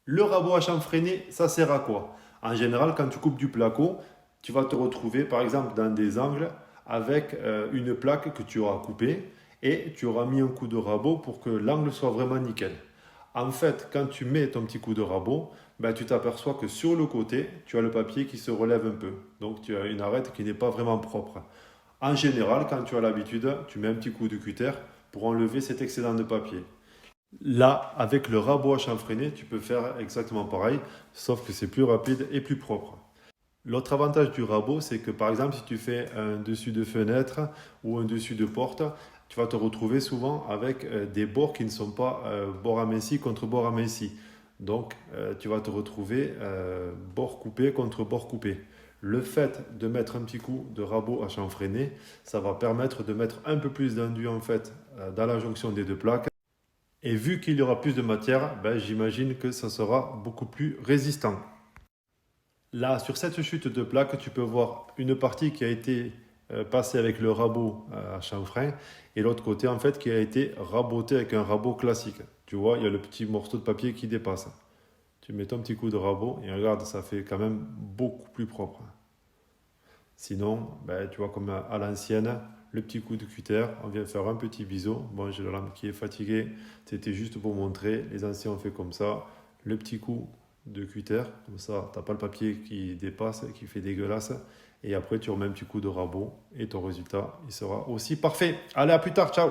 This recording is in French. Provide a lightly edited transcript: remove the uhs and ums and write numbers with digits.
Le rabot à chanfreiner, ça sert à quoi? En général, quand tu coupes du placo, tu vas te retrouver par exemple dans des angles avec une plaque que tu auras coupée et tu auras mis un coup de rabot pour que l'angle soit vraiment nickel. En fait, quand tu mets ton petit coup de rabot, ben, tu t'aperçois que sur le côté, tu as le papier qui se relève un peu. Donc tu as une arête qui n'est pas vraiment propre. En général, quand tu as l'habitude, tu mets un petit coup de cutter pour enlever cet excédent de papier. Là, avec le rabot à chanfreiner, tu peux faire exactement pareil, sauf que c'est plus rapide et plus propre. L'autre avantage du rabot, c'est que par exemple, si tu fais un dessus de fenêtre ou un dessus de porte, tu vas te retrouver souvent avec des bords qui ne sont pas bord aminci contre bord aminci. Donc, tu vas te retrouver bord coupé contre bord coupé. Le fait de mettre un petit coup de rabot à chanfreiner, ça va permettre de mettre un peu plus d'enduit en fait dans la jonction des deux plaques. Et vu qu'il y aura plus de matière, ben, j'imagine que ça sera beaucoup plus résistant. Là, sur cette chute de plaque, tu peux voir une partie qui a été passée avec le rabot à chanfrein et l'autre côté, en fait, qui a été raboté avec un rabot classique. Tu vois, il y a le petit morceau de papier qui dépasse. Tu mets ton petit coup de rabot et regarde, ça fait quand même beaucoup plus propre. Sinon, ben, tu vois, comme à l'ancienne, le petit coup de cutter, on vient faire un petit biseau. Bon, j'ai la lampe qui est fatiguée, c'était juste pour montrer. Les anciens ont fait comme ça. Le petit coup de cutter, comme ça, t'as pas le papier qui dépasse, qui fait dégueulasse. Et après, tu remets un petit coup de rabot et ton résultat, il sera aussi parfait. Allez, à plus tard, ciao!